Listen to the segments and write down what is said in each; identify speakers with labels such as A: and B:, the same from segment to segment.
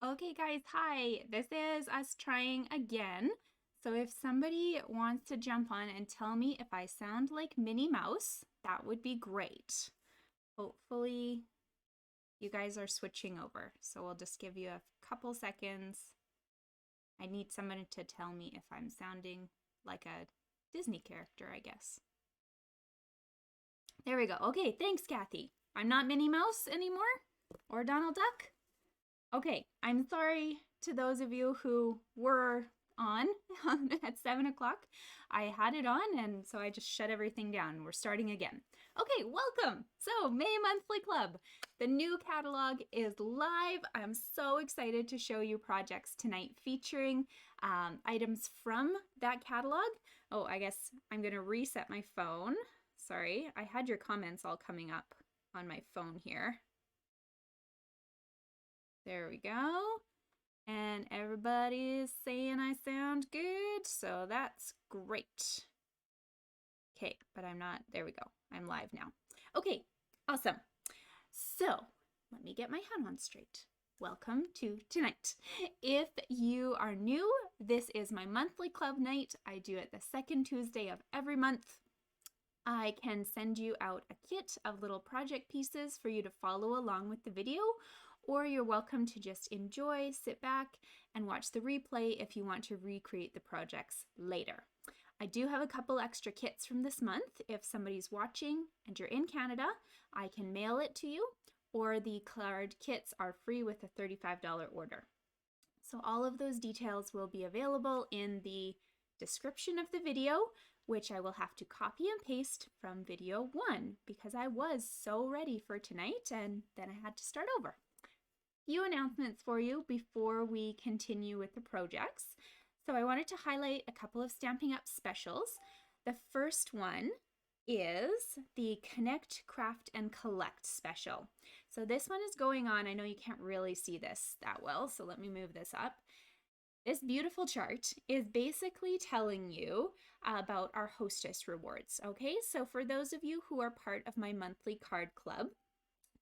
A: Okay, guys, hi. This is us trying again. So if somebody wants to jump on and tell me if I sound like Minnie Mouse, that would be great. Hopefully, you guys are switching over. So we'll just give you a couple seconds. I need someone to tell me if I'm sounding like a Disney character, I guess. There we go. Okay, thanks, Kathy. I'm not Minnie Mouse anymore or Donald Duck. Okay, I'm sorry to those of you who were on at 7 o'clock. I had it on, and so I just shut everything down. We're starting again. Okay, welcome. So, May Monthly Club. The new catalog is live. I'm so excited to show you projects tonight featuring items from that catalog. Oh, I guess I'm going to reset my phone. Sorry, I had your comments all coming up on my phone here. There we go. And everybody's saying I sound good, so that's great. Okay, but I'm not, there we go. I'm live now. Okay, awesome. So let me get my hat on straight. Welcome to tonight. If you are new, this is my monthly club night. I do it the second Tuesday of every month. I can send you out a kit of little project pieces for you to follow along with the video, or you're welcome to just enjoy, sit back, and watch the replay if you want to recreate the projects later. I do have a couple extra kits from this month. If somebody's watching and you're in Canada, I can mail it to you, or the card kits are free with a $35 order. So all of those details will be available in the description of the video, which I will have to copy and paste from video 1 because I was so ready for tonight and then I had to start over. Few announcements for you before we continue with the projects. So I wanted to highlight a couple of Stampin' Up specials. The first one is the Connect, Craft, and Collect special. So this one is going on. I know you can't really see this that well, so let me move this up. This beautiful chart is basically telling you about our Hostess rewards, okay? So for those of you who are part of my monthly card club,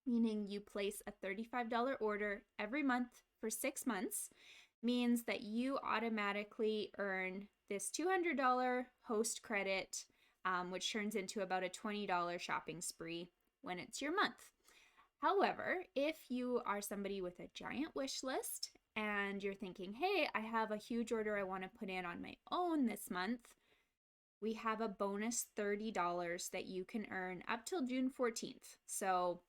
A: meaning you place a $35 order every month for 6 months, means that you automatically earn this $200 host credit, which turns into about a $20 shopping spree when it's your month. However, if you are somebody with a giant wish list and you're thinking, hey, I have a huge order I want to put in on my own this month, we have a bonus $30 that you can earn up till June 14th. So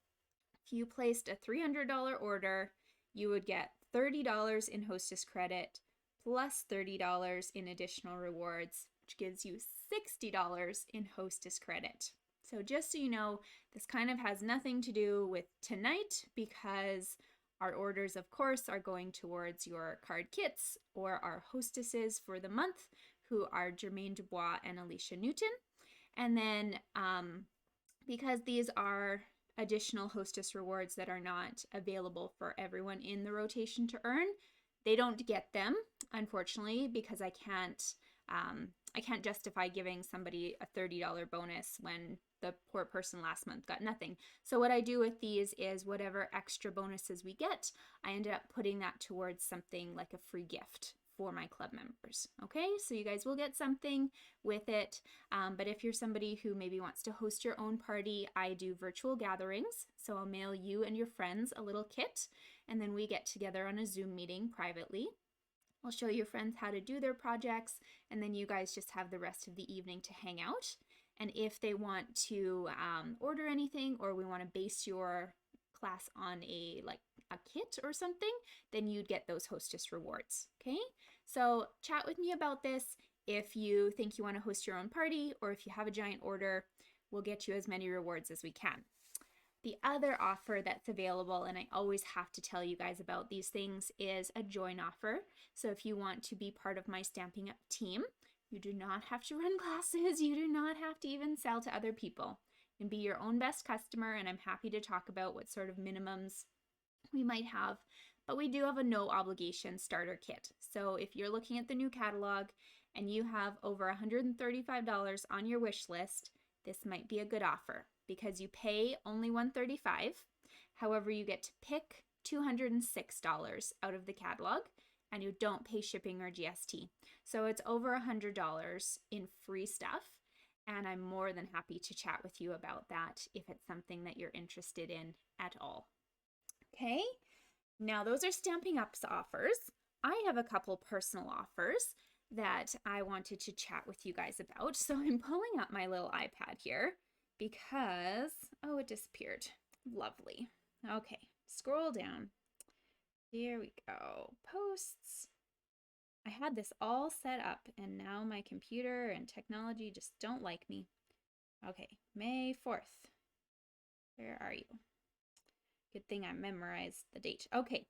A: if you placed a $300 order, you would get $30 in Hostess credit plus $30 in additional rewards, which gives you $60 in Hostess credit. So just so you know, this kind of has nothing to do with tonight because our orders, of course, are going towards your card kits or our hostesses for the month, who are Jermaine Dubois and Alicia Newton. And then because these are additional hostess rewards that are not available for everyone in the rotation to earn, they don't get them, unfortunately, because I can't justify giving somebody a $30 bonus when the poor person last month got nothing. So what I do with these is whatever extra bonuses we get, I ended up putting that towards something like a free gift for my club members. Okay, so you guys will get something with it, but if you're somebody who maybe wants to host your own party, I do virtual gatherings. So I'll mail you and your friends a little kit, and then we get together on a Zoom meeting privately. I'll show your friends how to do their projects, and then you guys just have the rest of the evening to hang out. And if they want to order anything, or we want to base your class on a kit or something, then you'd get those hostess rewards. Okay, so chat with me about this. If you think you want to host your own party, or if you have a giant order, we'll get you as many rewards as we can. The other offer that's available, and I always have to tell you guys about these things, is a join offer. So if you want to be part of my Stampin' Up team, you do not have to run classes. You do not have to even sell to other people. You can be your own best customer, and I'm happy to talk about what sort of minimums we might have. But we do have a no obligation starter kit. So if you're looking at the new catalog and you have over $135 on your wish list, this might be a good offer because you pay only $135. However, you get to pick $206 out of the catalog, and you don't pay shipping or GST. So it's over $100 in free stuff, and I'm more than happy to chat with you about that if it's something that you're interested in at all. Okay, now those are Stampin' Up's offers. I have a couple personal offers that I wanted to chat with you guys about. So I'm pulling up my little iPad here because, oh, it disappeared. Lovely. Okay, scroll down. Here we go. Posts. I had this all set up and now my computer and technology just don't like me. Okay, May 4th. Where are you? Good thing I memorized the date. Okay,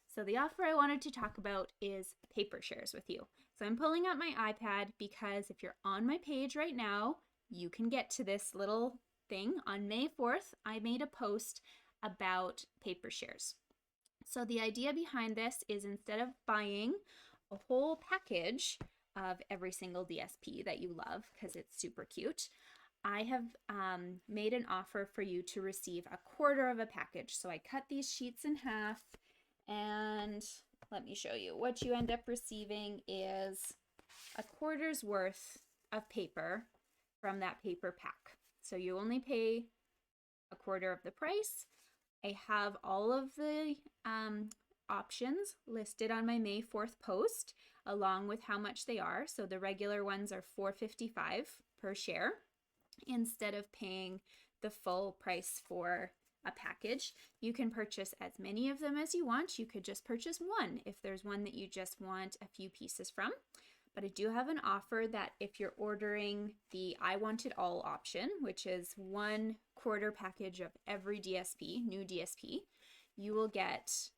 A: so the offer I wanted to talk about is paper shares with you. So I'm pulling up my iPad because if you're on my page right now, you can get to this little thing. On May 4th, I made a post about paper shares. So the idea behind this is instead of buying a whole package of every single DSP that you love because it's super cute, I have made an offer for you to receive a quarter of a package. So I cut these sheets in half, and let me show you. What you end up receiving is a quarter's worth of paper from that paper pack. So you only pay a quarter of the price. I have all of the options listed on my May 4th post, along with how much they are. So the regular ones are $4.55 per share instead of paying the full price for a package. You can purchase as many of them as you want. You could just purchase one if there's one that you just want a few pieces from. But I do have an offer that if you're ordering the I Want It All option, which is 1/4 package of every DSP, new DSP, you will get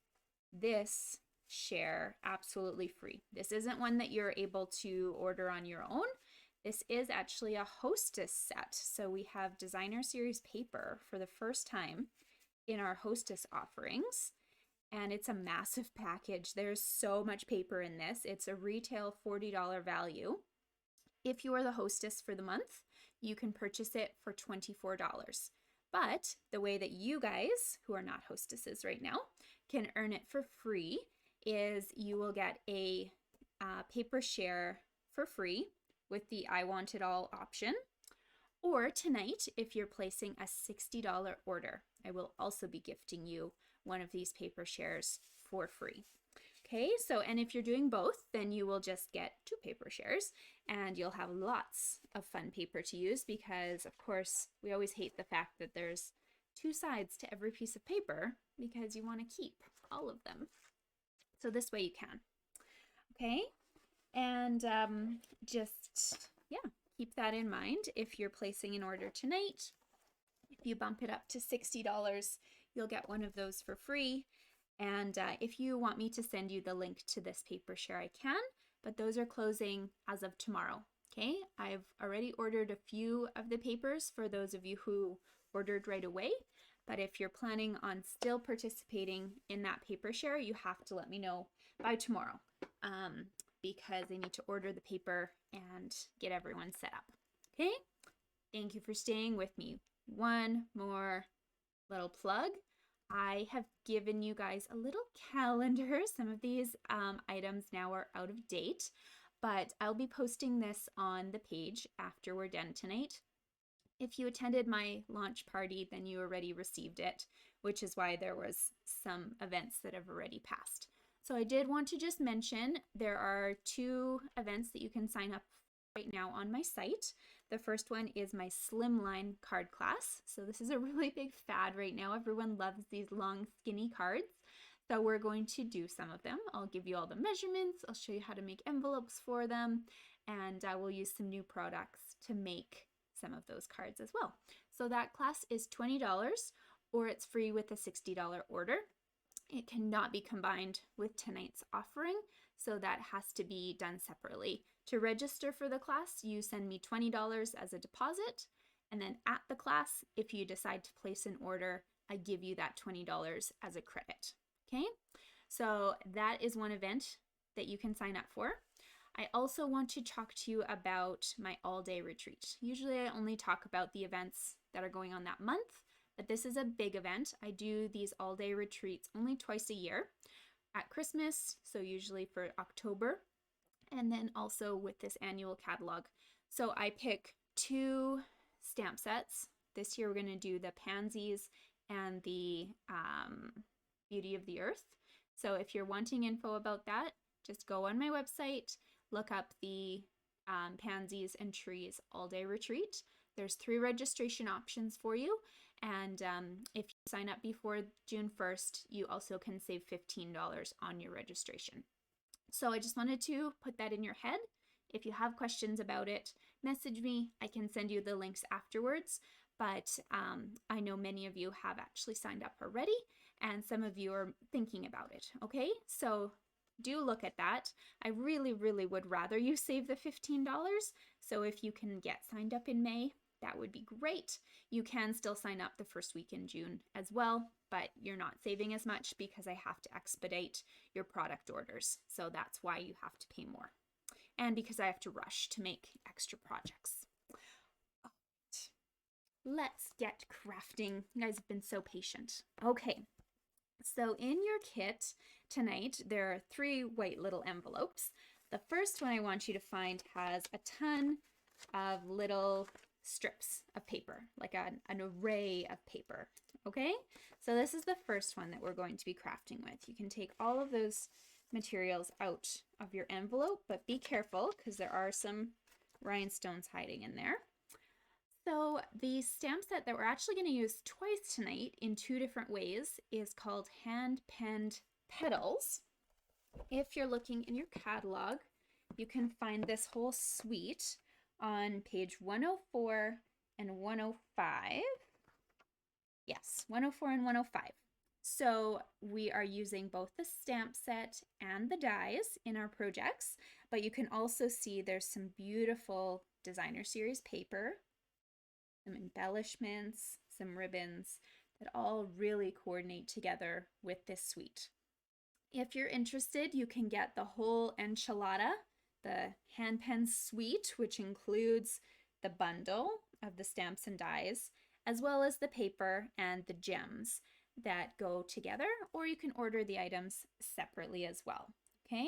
A: this share absolutely free. This isn't one that you're able to order on your own. This is actually a Hostess set. So we have designer series paper for the first time in our Hostess offerings. And it's a massive package. There's so much paper in this. It's a retail $40 value. If you are the Hostess for the month, you can purchase it for $24. But the way that you guys, who are not Hostesses right now, can earn it for free is you will get a paper share for free with the I Want It All option. Or tonight, if you're placing a $60 order, I will also be gifting you one of these paper shares for free. Okay, so, and if you're doing both, then you will just get 2 paper shares and you'll have lots of fun paper to use because, of course, we always hate the fact that there's 2 sides to every piece of paper because you want to keep all of them. So this way you can. Okay, and keep that in mind if you're placing an order tonight. If you bump it up to $60, you'll get one of those for free. And if you want me to send you the link to this paper share, I can, but those are closing as of tomorrow. Okay, I've already ordered a few of the papers for those of you who ordered right away. But if you're planning on still participating in that paper share, you have to let me know by tomorrow because I need to order the paper and get everyone set up. Okay, thank you for staying with me. One more little plug. I have given you guys a little calendar. Some of these items now are out of date, but I'll be posting this on the page after we're done tonight. If you attended my launch party, then you already received it, which is why there was some events that have already passed. So I did want to just mention there are 2 events that you can sign up right now on my site. The first one is my slimline card class. So this is a really big fad right now. Everyone loves these long skinny cards. So we're going to do some of them. I'll give you all the measurements. I'll show you how to make envelopes for them. And I will use some new products to make some of those cards as well. So that class is $20 or it's free with a $60 order. It cannot be combined with tonight's offering, so that has to be done separately. To register for the class, you send me $20 as a deposit, and then at the class, if you decide to place an order, I give you that $20 as a credit. Okay, so that is one event that you can sign up for. I also want to talk to you about my all-day retreat. Usually I only talk about the events that are going on that month, but this is a big event. I do these all-day retreats only twice a year, at Christmas, so usually for October, and then also with this annual catalog. So I pick 2 stamp sets. This year we're going to do the pansies and the beauty of the earth. So if you're wanting info about that, just go on my website, look up the pansies and trees all-day retreat. There's 3 registration options for you, and if you sign up before June 1st, you also can save $15 on your registration. So I just wanted to put that in your head. If you have questions about it, message me. I can send you the links afterwards, but I know many of you have actually signed up already, and some of you are thinking about it, okay? So do look at that. I really, really would rather you save the $15. So if you can get signed up in May, that would be great. You can still sign up the first week in June as well, but you're not saving as much because I have to expedite your product orders. So that's why you have to pay more. And because I have to rush to make extra projects. All right. Let's get crafting. You guys have been so patient. Okay. So in your kit tonight, there are 3 white little envelopes. The first one I want you to find has a ton of little strips of paper, like an array of paper, okay? So this is the first one that we're going to be crafting with. You can take all of those materials out of your envelope, but be careful because there are some rhinestones hiding in there. So the stamp set that we're actually going to use twice tonight in 2 different ways is called hand-penned petals. If you're looking in your catalog, you can find this whole suite on page 104 and 105. Yes, 104 and 105. So we are using both the stamp set and the dies in our projects, but you can also see there's some beautiful designer series paper, some embellishments, some ribbons that all really coordinate together with this suite. If you're interested, you can get the whole enchilada, the hand pen suite, which includes the bundle of the stamps and dies, as well as the paper and the gems that go together, or you can order the items separately as well, okay?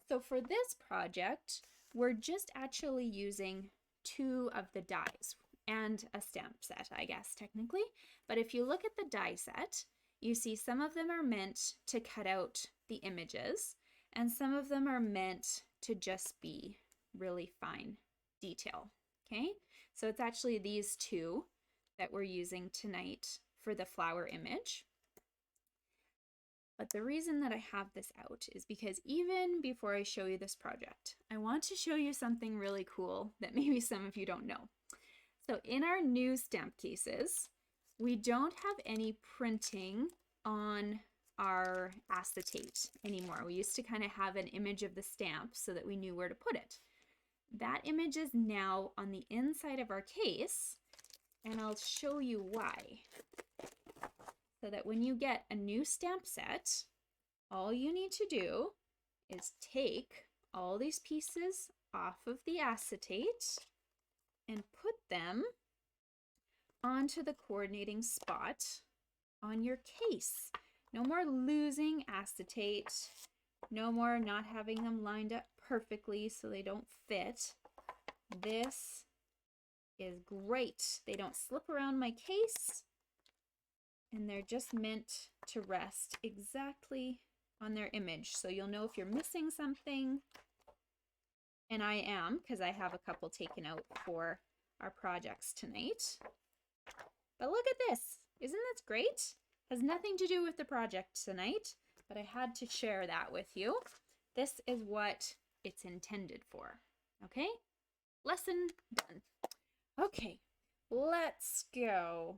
A: So for this project, we're just actually using 2 of the dies and a stamp set, I guess, technically. But if you look at the die set, you see some of them are meant to cut out the images, and some of them are meant to just be really fine detail, okay? So it's actually these 2 that we're using tonight for the flower image. But the reason that I have this out is because even before I show you this project, I want to show you something really cool that maybe some of you don't know. So in our new stamp cases, we don't have any printing on our acetate anymore. We used to kind of have an image of the stamp so that we knew where to put it. That image is now on the inside of our case, and I'll show you why. So that when you get a new stamp set, all you need to do is take all these pieces off of the acetate and put them onto the coordinating spot on your case. No more losing acetate, no more not having them lined up perfectly so they don't fit. This is great. They don't slip around my case, and they're just meant to rest exactly on their image. So you'll know if you're missing something, and I am, because I have a couple taken out for our projects tonight. But look at this. Isn't this great? Has nothing to do with the project tonight, but I had to share that with you. This is what it's intended for. Okay? Lesson done. Okay, let's go.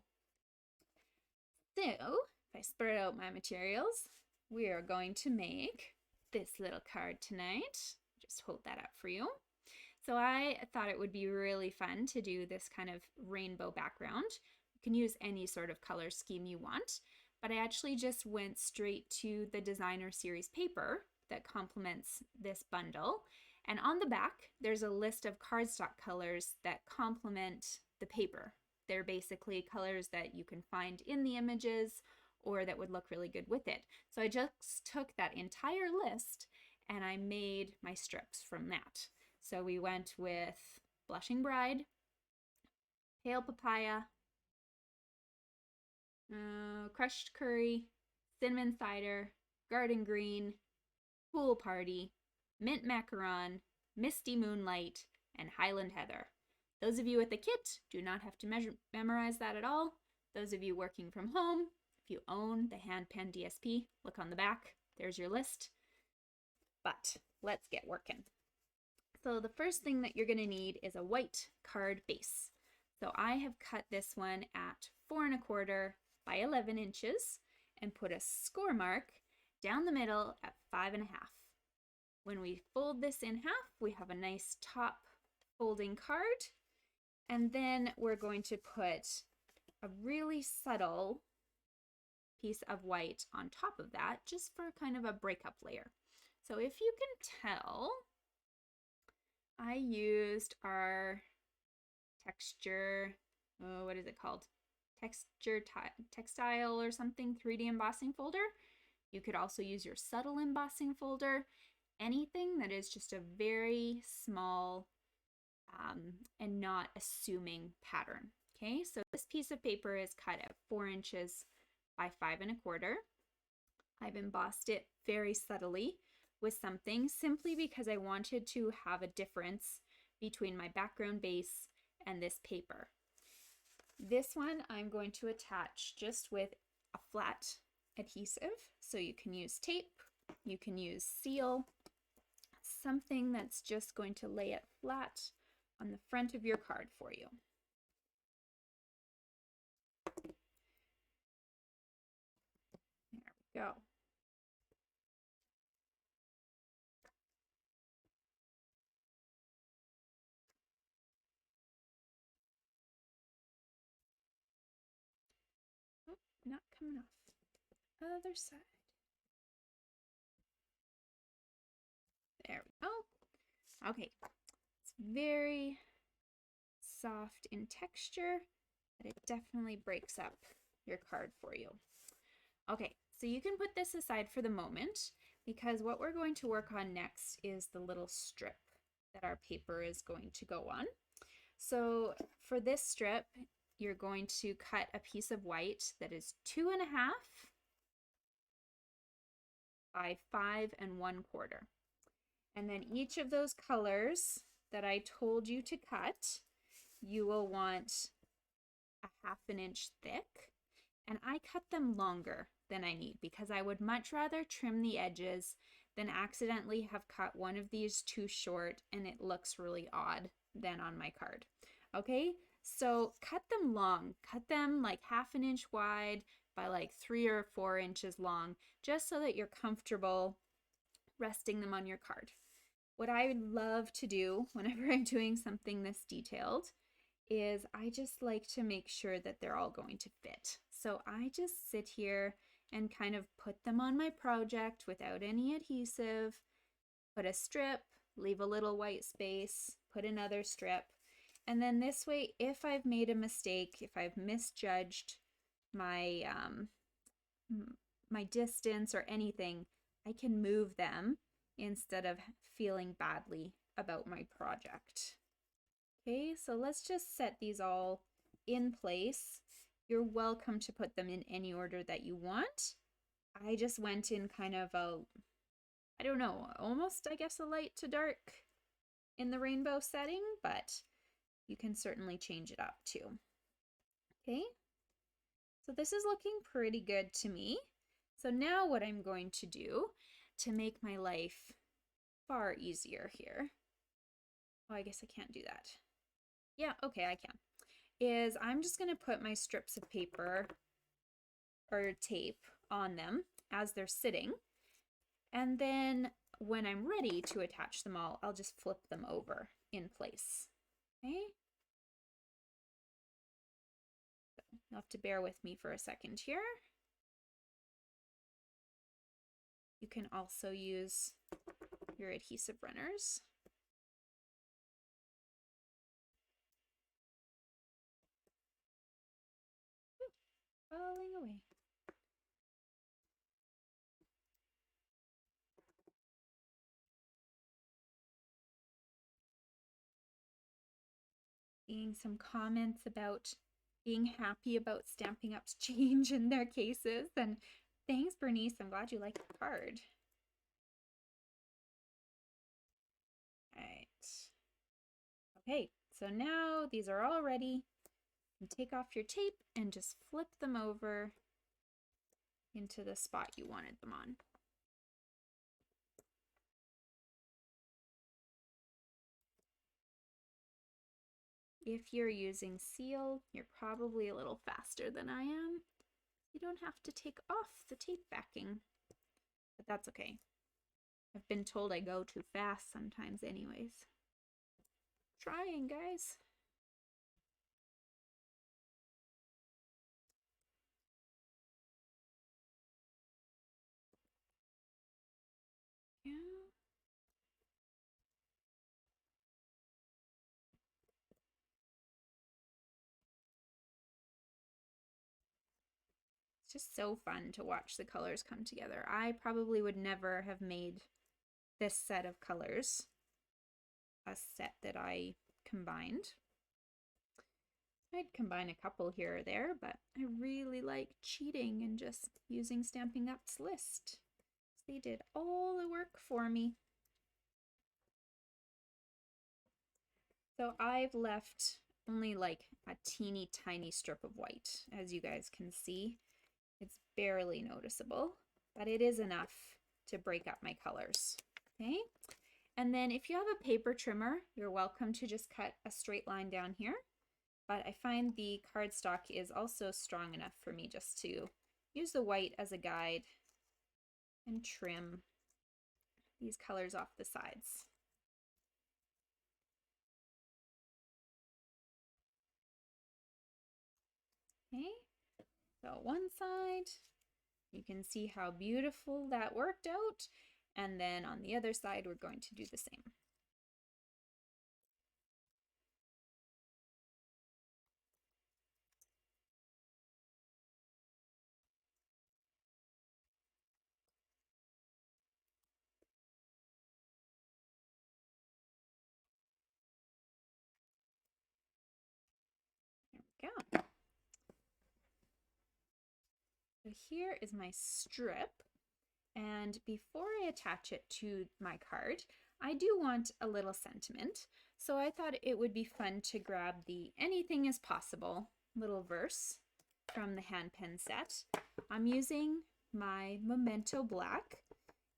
A: So, if I spread out my materials, we are going to make this little card tonight. Just hold that up for you. So I thought it would be really fun to do this kind of rainbow background. You can use any sort of color scheme you want, but I actually just went straight to the designer series paper that complements this bundle. And on the back, there's a list of cardstock colors that complement the paper They're basically colors that you can find in the images or that would look really good with it. So I just took that entire list and I made my strips from that. So we went with Blushing Bride, Pale Papaya, Crushed Curry, Cinnamon Cider, Garden Green, Pool Party, Mint Macaron, Misty Moonlight, and Highland Heather. Those of you with the kit do not have to memorize that at all. Those of you working from home, if you own the hand pen DSP, look on the back. There's your list. But let's get working. So the first thing that you're going to need is a white card base. So I have cut this one at 4 1/4 by 11 inches and put a score mark down the middle at 5 1/2. When we fold this in half, we have a nice top folding card. And then we're going to put a really subtle piece of white on top of that, just for kind of a breakup layer. So if you can tell, I used our texture, what is it called? Texture textile or something, 3D embossing folder. You could also use your subtle embossing folder, anything that is just a very small and not assuming pattern. Okay, so this piece of paper is cut at 4 inches by 5 1/4. I've embossed it very subtly with something simply because I wanted to have a difference between my background base and this paper. This one I'm going to attach just with a flat adhesive. So you can use tape, you can use seal, something that's just going to lay it flat on the front of your card for you. There we go. Oh, not coming off. Other side. There we go. Okay, it's very soft in texture, but it definitely breaks up your card for you. Okay, so you can put this aside for the moment because what we're going to work on next is the little strip that our paper is going to go on. So for this strip, you're going to cut a piece of white that is 2 1/2 by 5 1/4. And then each of those colors that I told you to cut, you will want a 1/2 inch thick. And I cut them longer than I need because I would much rather trim the edges than accidentally have cut one of these too short and it looks really odd than on my card. Okay, so cut them long, cut them like 1/2 inch wide by like 3 or 4 inches long, just so that you're comfortable resting them on your card. What I love to do whenever I'm doing something this detailed is I just like to make sure that they're all going to fit. So I just sit here and kind of put them on my project without any adhesive, put a strip, leave a little white space, put another strip, and then this way, if I've made a mistake, if I've misjudged my my distance or anything, I can move them instead of feeling badly about my project. Okay, so let's just set these all in place. You're welcome to put them in any order that you want. I just went in kind of a, I don't know, almost I guess a light to dark in the rainbow setting, but you can certainly change it up too. Okay, so this is looking pretty good to me. So now what I'm going to do to make my life far easier here, oh, I guess I can't do that. Yeah, okay, I can. Is I'm just going to put my strips of paper or tape on them as they're sitting. And then when I'm ready to attach them all, I'll just flip them over in place. Okay? So you'll have to bear with me for a second here. You can also use your adhesive runners. falling away. Seeing some comments about being happy about Stampin' Up's change in their cases. And thanks, Bernice. I'm glad you like the card. All right. Okay, so now these are all ready. You take off your tape and just flip them over into the spot you wanted them on. If you're using seal, you're probably a little faster than I am. You don't have to take off the tape backing, but that's okay. I've been told I go too fast sometimes anyways. Trying, guys. Yeah. It's just so fun to watch the colors come together. I probably would never have made this set of colors a set that I combined. I'd combine a couple here or there, but I really like cheating and just using Stampin' Up's list. They did all the work for me. So I've left only like a teeny tiny strip of white, as you guys can see. It's barely noticeable, but it is enough to break up my colors. Okay, and then if you have a paper trimmer, you're welcome to just cut a straight line down here. But I find the cardstock is also strong enough for me just to use the white as a guide and trim these colors off the sides. Okay, so one side, you can see how beautiful that worked out. And then on the other side, we're going to do the same. There we go. So here is my strip. And before I attach it to my card, I do want a little sentiment. So I thought it would be fun to grab the Anything is Possible little verse from the hand pen set. I'm using my Memento Black,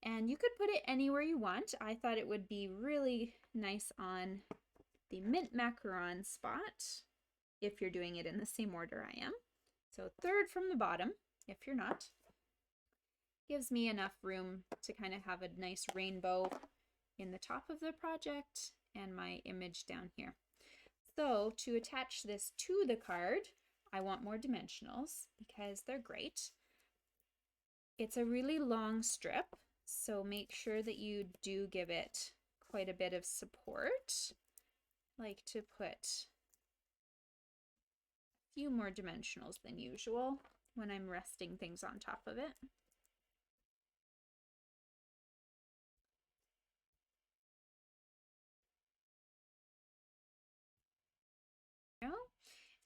A: and you could put it anywhere you want. I thought it would be really nice on the mint macaron spot if you're doing it in the same order I am. So third from the bottom, if you're not. Gives me enough room to kind of have a nice rainbow in the top of the project and my image down here. So to attach this to the card, I want more dimensionals because they're great. It's a really long strip, so make sure that you do give it quite a bit of support. I like to put a few more dimensionals than usual when I'm resting things on top of it.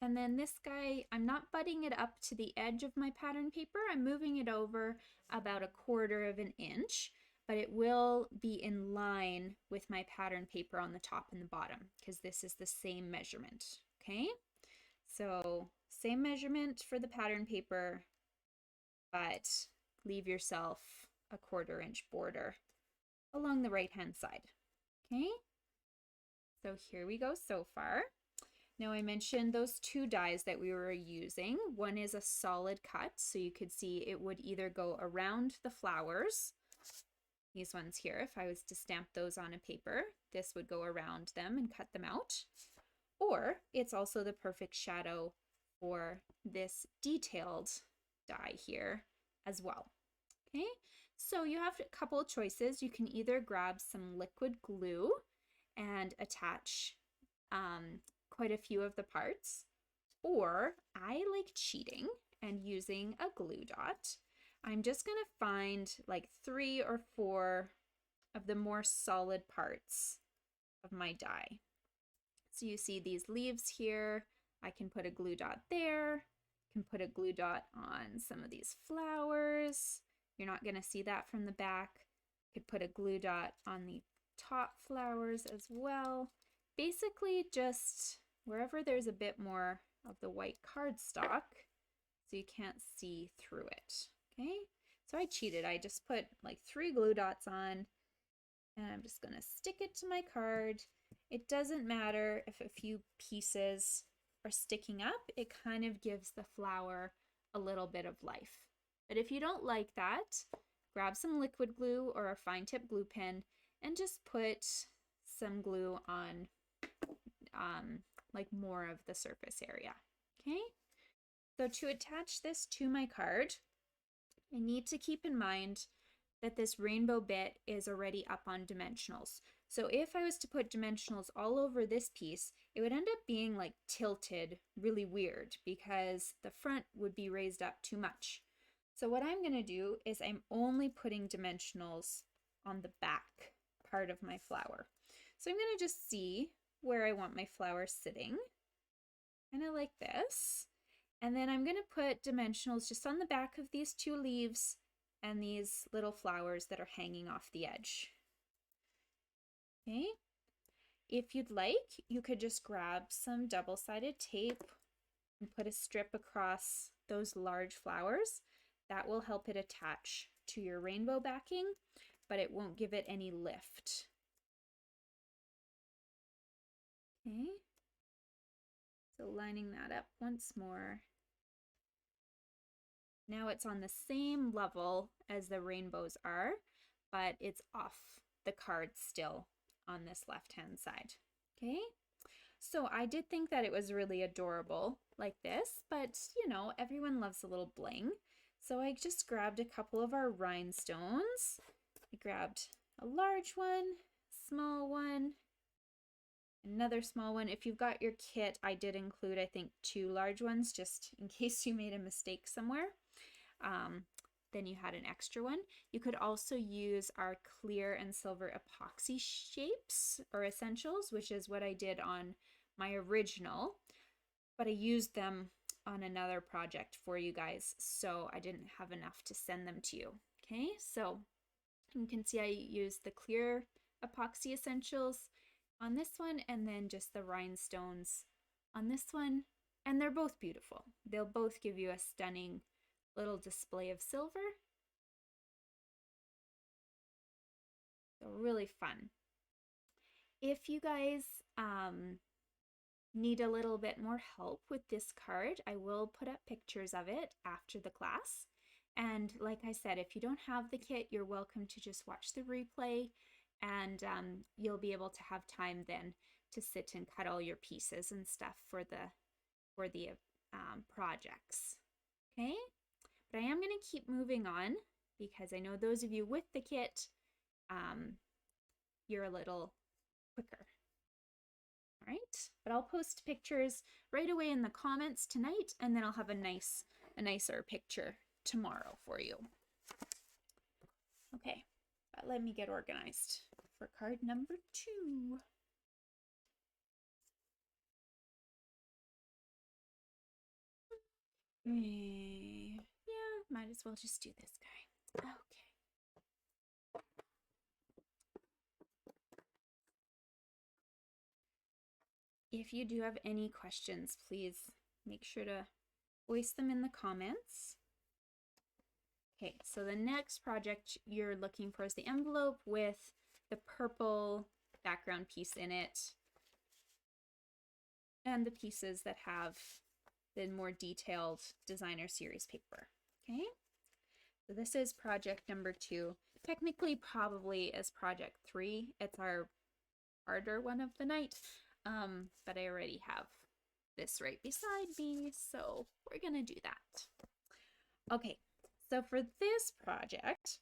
A: And then this guy, I'm not butting it up to the edge of my pattern paper. I'm moving it over about 1/4 of an inch, but it will be in line with my pattern paper on the top and the bottom because this is the same measurement, okay? So same measurement for the pattern paper, but leave yourself a 1/4 inch border along the right-hand side, okay? So here we go so far. Now I mentioned those two dies that we were using. One is a solid cut, so you could see it would either go around the flowers, these ones here, if I was to stamp those on a paper, this would go around them and cut them out. Or it's also the perfect shadow for this detailed die here as well. Okay, so you have a couple of choices. You can either grab some liquid glue and attach quite a few of the parts, or I like cheating and using a glue dot, I'm just going to find like 3 or 4 of the more solid parts of my die. So you see these leaves here. I can put a glue dot there. Can put a glue dot on some of these flowers. You're not going to see that from the back. Could put a glue dot on the top flowers as well. Basically just wherever there's a bit more of the white cardstock so you can't see through it. Okay, so I cheated. I just put like 3 glue dots on and I'm just going to stick it to my card. It doesn't matter if a few pieces are sticking up. It kind of gives the flower a little bit of life. But if you don't like that, grab some liquid glue or a fine tip glue pen and just put some glue on like more of the surface area. Okay, so to attach this to my card, I need to keep in mind that this rainbow bit is already up on dimensionals. So if I was to put dimensionals all over this piece, it would end up being like tilted really weird because the front would be raised up too much. So what I'm going to do is I'm only putting dimensionals on the back part of my flower. So I'm going to just see where I want my flower sitting, kind of like this. And then I'm going to put dimensionals just on the back of these 2 leaves and these little flowers that are hanging off the edge. Okay, if you'd like, you could just grab some double-sided tape and put a strip across those large flowers. That will help it attach to your rainbow backing, but it won't give it any lift. Okay, so lining that up once more. Now it's on the same level as the rainbows are, but it's off the card still on this left-hand side. Okay, so I did think that it was really adorable like this, but you know, everyone loves a little bling. So I just grabbed a couple of our rhinestones. I grabbed a large one, small one, another small one. If you've got your kit, I did include, I think, 2 large ones just in case you made a mistake somewhere. Then you had an extra one. You could also use our clear and silver epoxy shapes or essentials, which is what I did on my original, but I used them on another project for you guys, so I didn't have enough to send them to you. Okay, so you can see I used the clear epoxy essentials on this one and then just the rhinestones on this one, and they're both beautiful. They'll both give you a stunning little display of silver. So really fun. If you guys need a little bit more help with this card, I will put up pictures of it after the class. And like I said, if you don't have the kit, you're welcome to just watch the replay and you'll be able to have time then to sit and cut all your pieces and stuff for the projects. Okay? But I am going to keep moving on because I know those of you with the kit, you're a little quicker. All right, but I'll post pictures right away in the comments tonight, and then I'll have a nicer picture tomorrow for you. Okay, but let me get organized for card number 2. Yeah, might as well just do this guy. Okay. If you do have any questions, please make sure to voice them in the comments. Okay, so the next project you're looking for is the envelope with the purple background piece in it and the pieces that have the more detailed designer series paper. Okay, so this is project number 2. Technically, probably is project 3. It's our harder one of the night, but I already have this right beside me, so we're gonna do that. Okay, so for this project,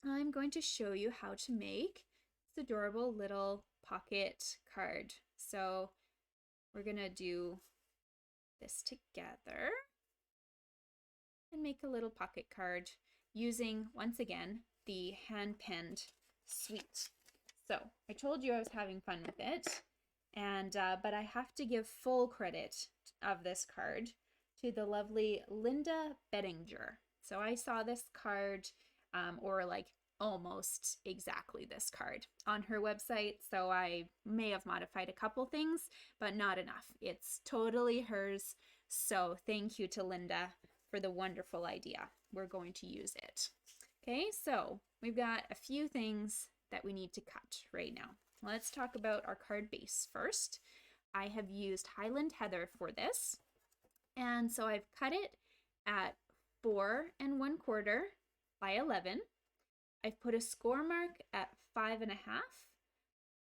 A: I'm going to show you how to make this adorable little pocket card. So we're gonna do this together. make a little pocket card using, once again, the hand-penned suite. So I told you I was having fun with it, and but I have to give full credit of this card to the lovely Linda Bettinger. So I saw this card, or like almost exactly this card on her website. So I may have modified a couple things, but not enough. It's totally hers. So thank you to Linda for the wonderful idea. We're going to use it. Okay, so we've got a few things that we need to cut right now. Let's talk about our card base first. I have used Highland Heather for this. And so I've cut it at 4 1/4 by 11. I've put a score mark at 5 1/2,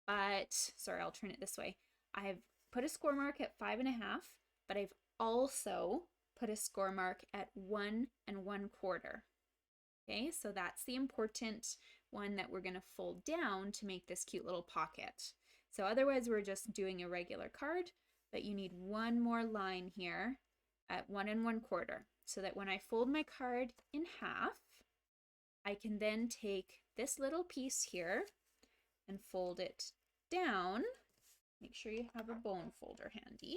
A: but sorry, I'll turn it this way. I've put a score mark at 5 1/2, but I've also put a score mark at 1 1/4. Okay, so that's the important one that we're going to fold down to make this cute little pocket. So otherwise we're just doing a regular card, but you need one more line here at 1 1/4, so that when I fold my card in half, I can then take this little piece here and fold it down. Make sure you have a bone folder handy.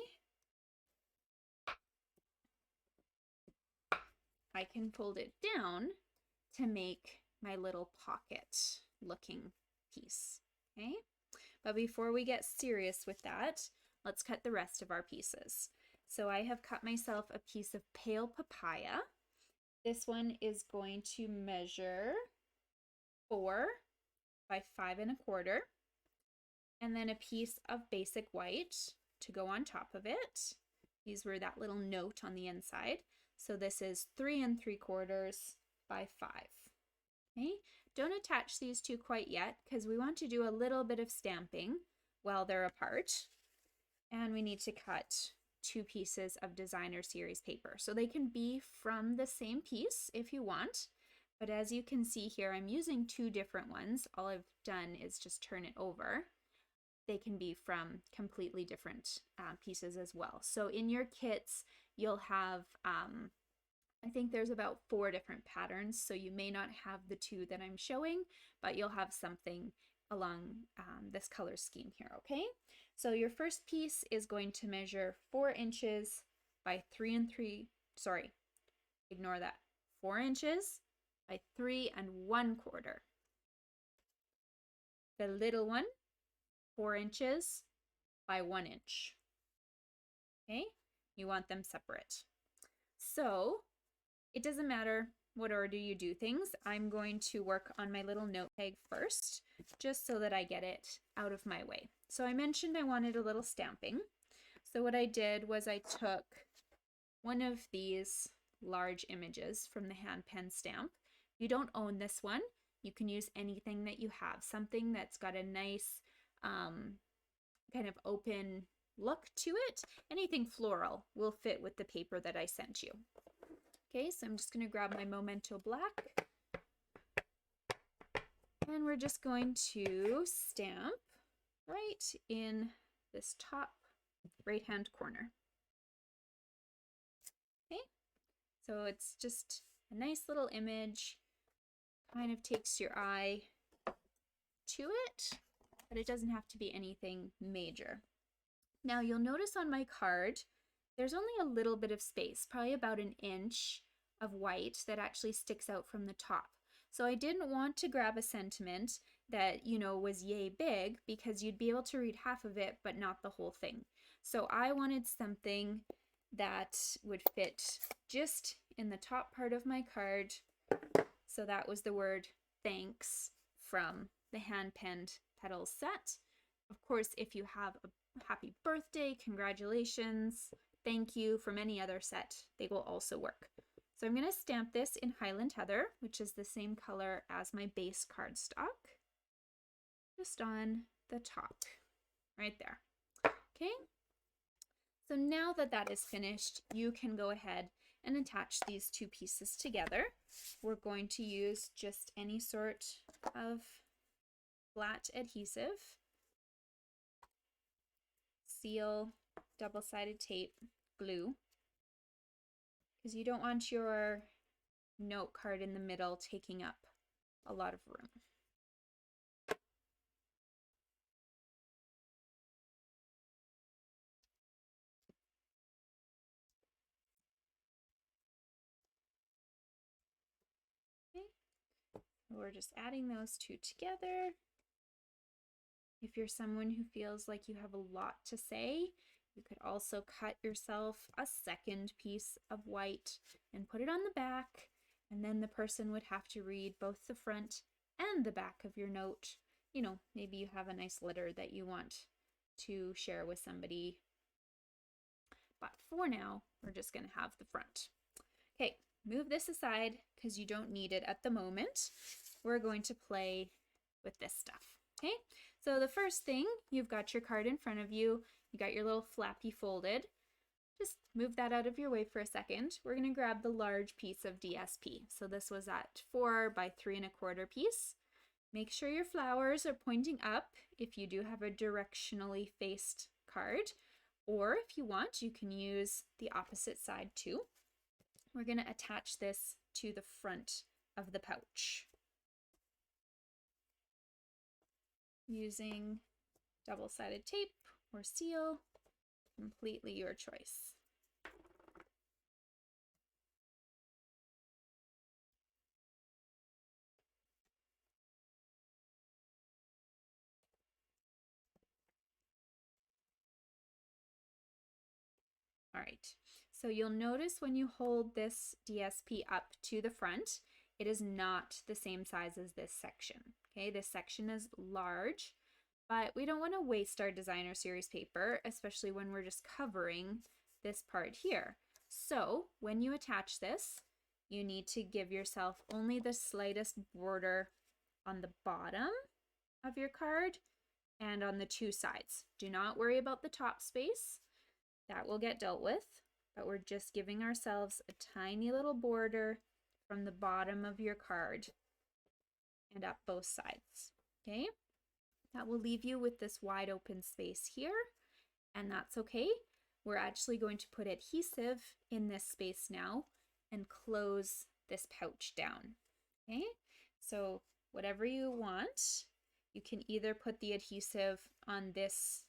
A: I can fold it down to make my little pocket looking piece, okay? But before we get serious with that, let's cut the rest of our pieces. So I have cut myself a piece of pale papaya. This one is going to measure 4 by 5 1/4, and then a piece of basic white to go on top of it. These were that little note on the inside. So this is 3 3/4 by 5. Okay, don't attach these two quite yet because we want to do a little bit of stamping while they're apart. And we need to cut 2 pieces of designer series paper. So they can be from the same piece if you want, but as you can see here, I'm using 2 different ones. All I've done is just turn it over. They can be from completely different pieces as well. So in your kits, you'll have, I think there's about 4 different patterns, so you may not have the 2 that I'm showing, but you'll have something along this color scheme here, okay? So your first piece is going to measure 4 inches by 4 inches by 3 1/4. The little one, 4 inches by 1 inch. Okay, you want them separate. So it doesn't matter what order you do things. I'm going to work on my little note tag first, just so that I get it out of my way. So I mentioned I wanted a little stamping. So what I did was I took one of these large images from the hand pen stamp. If you don't own this one, you can use anything that you have, something that's got a nice kind of open look to it. Anything floral will fit with the paper that I sent you. Okay, so I'm just going to grab my Memento Black, and we're just going to stamp right in this top right-hand corner. Okay, so it's just a nice little image, kind of takes your eye to it, but it doesn't have to be anything major. Now you'll notice on my card, there's only a little bit of space, probably about 1 inch of white that actually sticks out from the top. So I didn't want to grab a sentiment that, you know, was yay big, because you'd be able to read half of it, but not the whole thing. So I wanted something that would fit just in the top part of my card. So that was the word thanks from the hand-penned petals set. Of course, if you have a happy birthday, congratulations, thank you from any other set, they will also work. So I'm going to stamp this in Highland Heather, which is the same color as my base cardstock, just on the top, right there. Okay, so now that that is finished, you can go ahead and attach these 2 pieces together. We're going to use just any sort of flat adhesive, seal, double-sided tape, glue, because you don't want your note card in the middle taking up a lot of room. Okay. We're just adding those two together. If you're someone who feels like you have a lot to say, you could also cut yourself a second piece of white and put it on the back, and then the person would have to read both the front and the back of your note. You know, maybe you have a nice letter that you want to share with somebody. But for now, we're just going to have the front. Okay, move this aside because you don't need it at the moment. We're going to play with this stuff. Okay, so the first thing, you've got your card in front of you. You got your little flappy folded. Just move that out of your way for a second. We're going to grab the large piece of DSP. So this was at 4 by 3 1/4 piece. Make sure your flowers are pointing up if you do have a directionally faced card, or if you want, you can use the opposite side too. We're going to attach this to the front of the pouch using double-sided tape or seal, completely your choice. All right, so you'll notice when you hold this DSP up to the front, it is not the same size as this section. Okay, this section is large, but we don't want to waste our designer series paper, especially when we're just covering this part here. So when you attach this, you need to give yourself only the slightest border on the bottom of your card and on the two sides. Do not worry about the top space. That will get dealt with, but we're just giving ourselves a tiny little border from the bottom of your card and up both sides. Okay, that will leave you with this wide open space here, and that's okay. We're actually going to put adhesive in this space now and close this pouch down. Okay, so whatever you want, you can either put the adhesive on this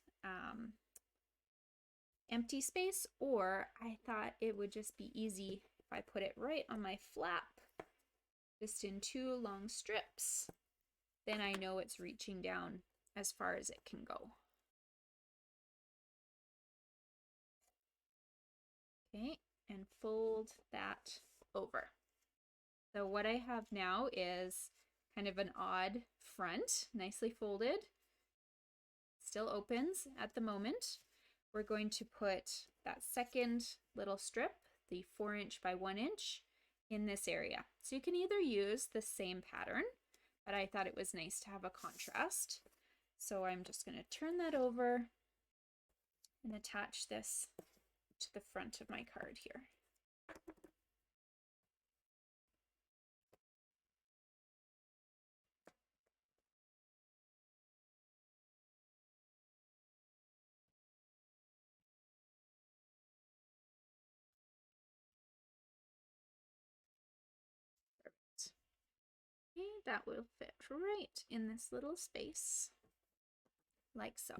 A: empty space, or I thought it would just be easy if I put it right on my flap, just in 2 long strips. Then I know it's reaching down as far as it can go. Okay, and fold that over. So what I have now is kind of an odd front, nicely folded, still opens at the moment. We're going to put that second little strip, the 4" by 1" in this area. So you can either use the same pattern, but I thought it was nice to have a contrast. So I'm just going to turn that over and attach this to the front of my card here. Perfect. Okay, that will fit right in this little space, like so.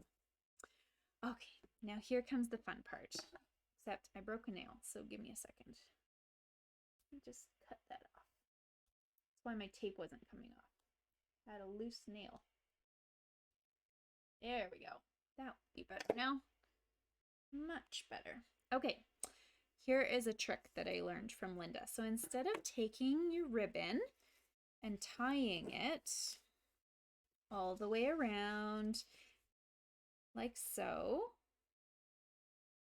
A: Okay, now here comes the fun part, except I broke a nail, so give me a second. Just cut that off. That's why my tape wasn't coming off. I had a loose nail. There we go. That would be better now. Much better. Okay, here is a trick that I learned from Linda. So instead of taking your ribbon and tying it all the way around, like so,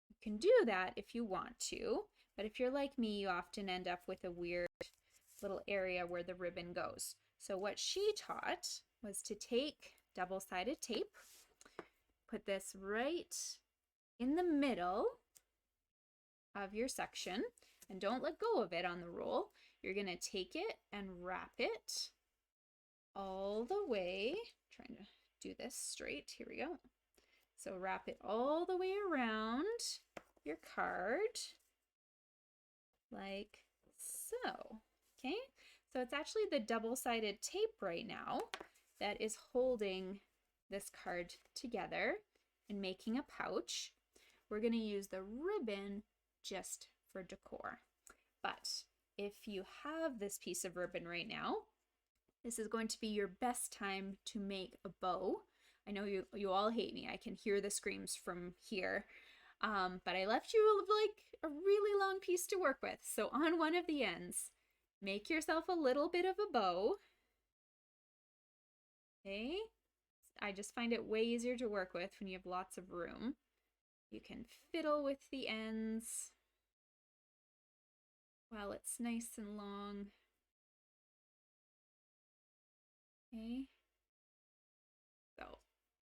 A: you can do that if you want to, but if you're like me, you often end up with a weird little area where the ribbon goes. So what she taught was to take double-sided tape, put this right in the middle of your section, and don't let go of it on the roll. You're going to take it and wrap it all the way, trying to do this straight, here we go. So wrap it all the way around your card, like so. Okay, so it's actually the double-sided tape right now that is holding this card together and making a pouch. We're going to use the ribbon just for decor. But if you have this piece of ribbon right now, this is going to be your best time to make a bow. I know you all hate me. I can hear the screams from here. But I left you like a really long piece to work with. So on one of the ends, make yourself a little bit of a bow. Okay, I just find it way easier to work with when you have lots of room. You can fiddle with the ends while it's nice and long. Okay, so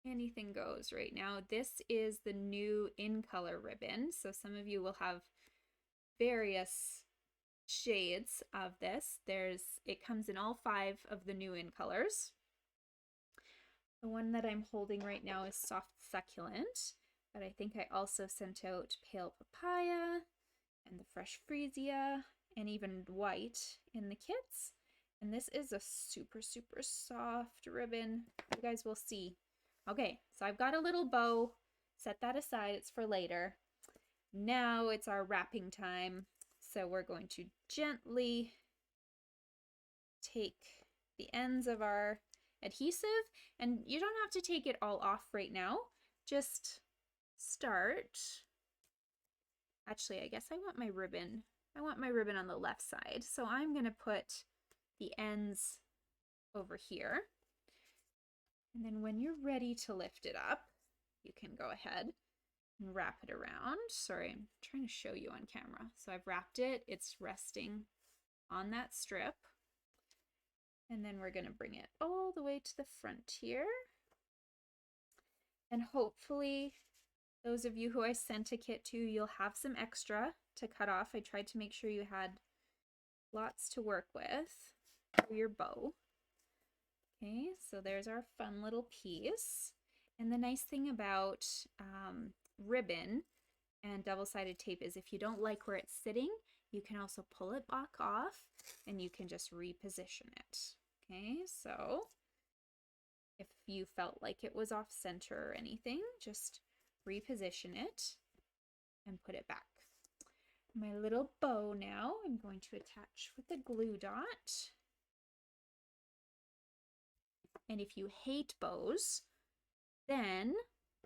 A: anything goes right now. This is the new in color ribbon. So some of you will have various shades of this. It comes in all 5 of the new in colors. The one that I'm holding right now is soft succulent, but I think I also sent out pale papaya and the fresh freesia and even white in the kits. And this is a super, super soft ribbon. You guys will see. Okay, so I've got a little bow. Set that aside, it's for later. Now it's our wrapping time. So we're going to gently take the ends of our adhesive, and you don't have to take it all off right now. Just start. Actually, I guess I want my ribbon on the left side. So I'm going to put the ends over here. And then when you're ready to lift it up, you can go ahead and wrap it around. Sorry, I'm trying to show you on camera. So I've wrapped it. It's resting on that strip. And then we're going to bring it all the way to the front here. And hopefully those of you who I sent a kit to, you'll have some extra to cut off. I tried to make sure you had lots to work with for your bow. Okay, so there's our fun little piece. And the nice thing about ribbon and double-sided tape is if you don't like where it's sitting, you can also pull it back off and you can just reposition it. Okay, so if you felt like it was off center or anything, just reposition it and put it back. My little bow now I'm going to attach with a glue dot. And if you hate bows, then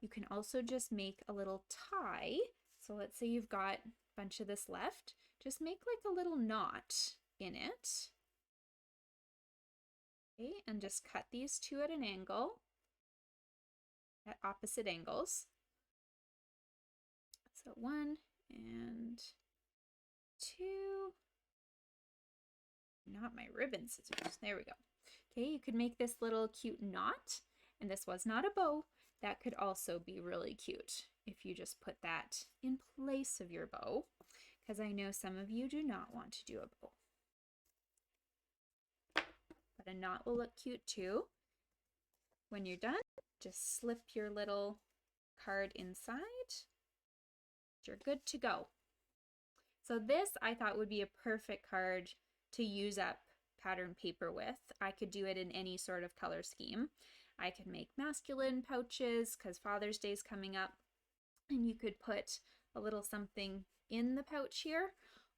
A: you can also just make a little tie. So let's say you've got a bunch of this left, just make like a little knot in it. Okay, and just cut these 2 at an angle, at opposite angles. So 1 and 2. Not my ribbon scissors. There we go. Okay, you could make this little cute knot, and this was not a bow. That could also be really cute if you just put that in place of your bow, because I know some of you do not want to do a bow. But a knot will look cute too. When you're done, just slip your little card inside. You're good to go. So this I thought would be a perfect card to use up pattern paper with. I could do it in any sort of color scheme. I could make masculine pouches because Father's Day is coming up, and you could put a little something in the pouch here,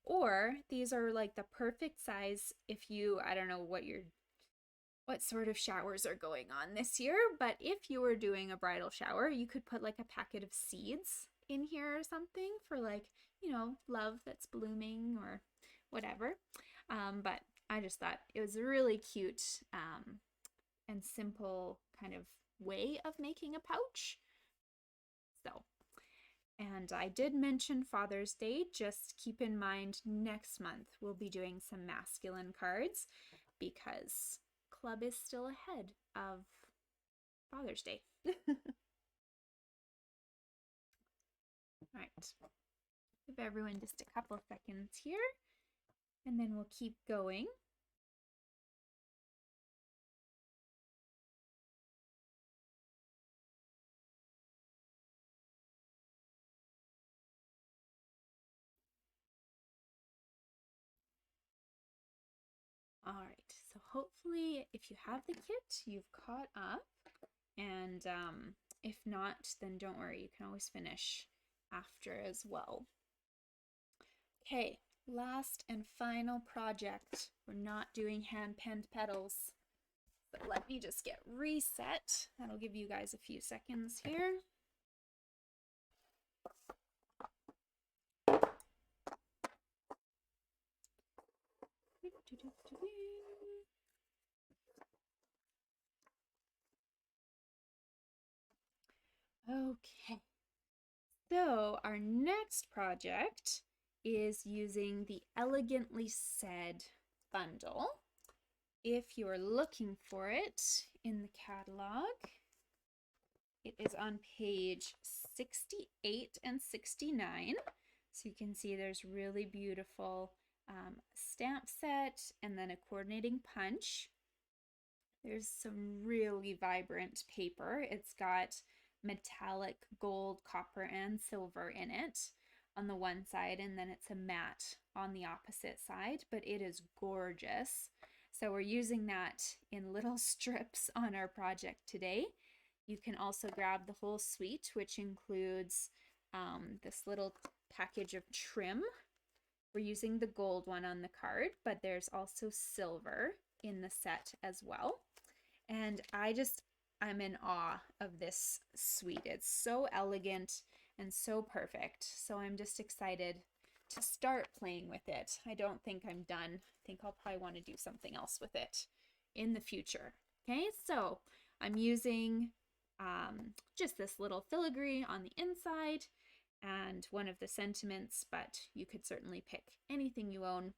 A: or these are like the perfect size if you, I don't know what sort of showers are going on this year, but if you were doing a bridal shower, you could put like a packet of seeds in here or something for, like, you know, love that's blooming or whatever. But I just thought it was a really cute and simple kind of way of making a pouch. So, and I did mention Father's Day. Just keep in mind next month we'll be doing some masculine cards because club is still ahead of Father's Day. All right, give everyone just a couple seconds here, and then we'll keep going. All right, so hopefully if you have the kit, you've caught up. And if not, then don't worry, you can always finish after as well. Okay, last and final project. We're not doing hand-penned petals. But let me just get reset. That'll give you guys a few seconds here. Okay, so our next project is using the Elegantly Said bundle. If you're looking for it in the catalog, it is on page 68 and 69. So you can see there's really beautiful stamp set and then a coordinating punch. There's some really vibrant paper. It's got metallic gold, copper, and silver in it on the one side, and then it's a matte on the opposite side, but it is gorgeous. So we're using that in little strips on our project today. You can also grab the whole suite, which includes this little package of trim. We're using the gold one on the card, but there's also silver in the set as well. And I'm in awe of this suite. It's so elegant and so perfect. So I'm just excited to start playing with it. I don't think I'm done. I think I'll probably want to do something else with it in the future. Okay, so I'm using just this little filigree on the inside and one of the sentiments, but you could certainly pick anything you own,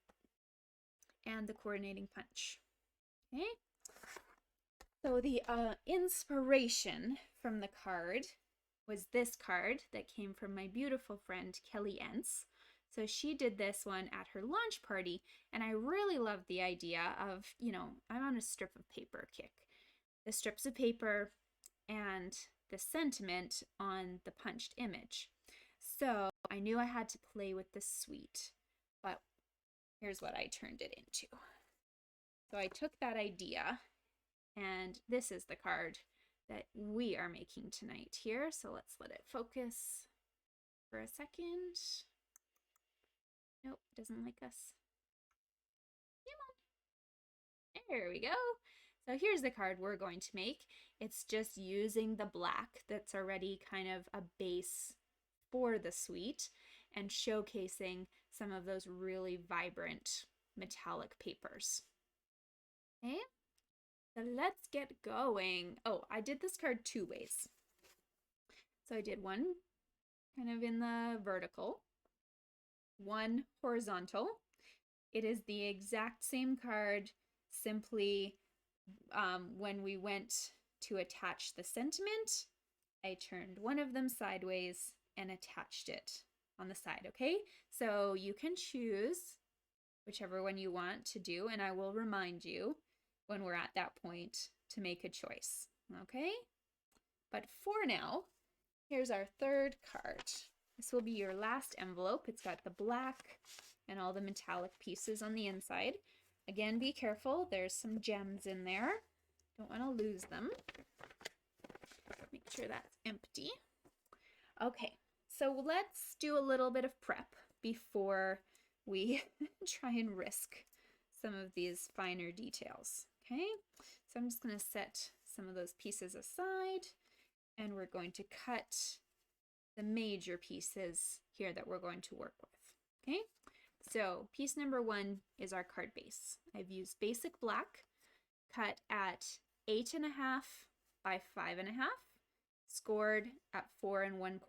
A: and the coordinating punch. Okay, so the inspiration from the card was this card that came from my beautiful friend Kelly Entz. So she did this one at her launch party, and I really loved the idea of, I'm on a strip of paper kick. The strips of paper and the sentiment on the punched image. So I knew I had to play with this suite, but here's what I turned it into. So I took that idea, and this is the card that we are making tonight here. So let's let it focus for a second. Nope, it doesn't like us. Come on. There we go. So here's the card we're going to make. It's just using the black that's already kind of a base for the suite and showcasing some of those really vibrant metallic papers. Okay, so let's get going. Oh, I did this card two ways. So I did one kind of in the vertical, one horizontal. It is the exact same card, simply when we went to attach the sentiment, I turned one of them sideways and attached it on the side, okay? So you can choose whichever one you want to do, and I will remind you when we're at that point to make a choice, okay? But for now, here's our third card. This will be your last envelope. It's got the black and all the metallic pieces on the inside. Again, be careful. There's some gems in there. Don't want to lose them. Make sure that's empty. Okay, so let's do a little bit of prep before we try and risk some of these finer details. Okay, so I'm just going to set some of those pieces aside, and we're going to cut the major pieces here that we're going to work with. Okay, so piece number one is our card base. I've used basic black, cut at 8.5 by 5.5, scored at 4 1/4.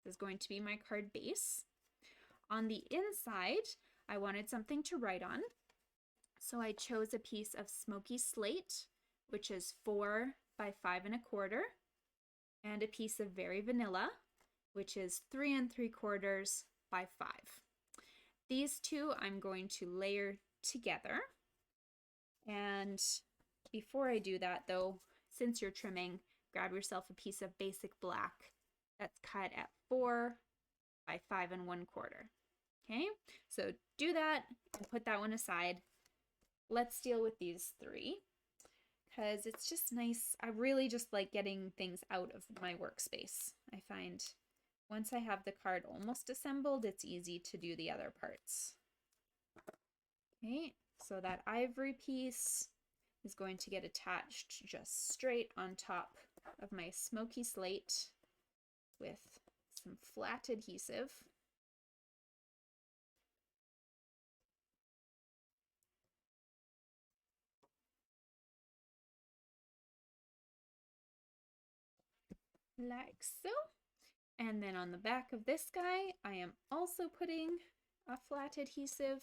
A: This is going to be my card base. On the inside, I wanted something to write on, so I chose a piece of smoky slate, which is 4 by 5 1/4, and a piece of very vanilla, which is 3 3/4 by 5. These two I'm going to layer together. And before I do that though, since you're trimming, grab yourself a piece of basic black that's cut at 4 by 5 1/4. Okay, so do that and put that one aside. let's deal with these three because it's just nice. I really just like getting things out of my workspace. I find once I have the card almost assembled, it's easy to do the other parts. Okay, so that ivory piece is going to get attached just straight on top of my smoky slate with some flat adhesive. Like so. And then on the back of this guy, I am also putting a flat adhesive.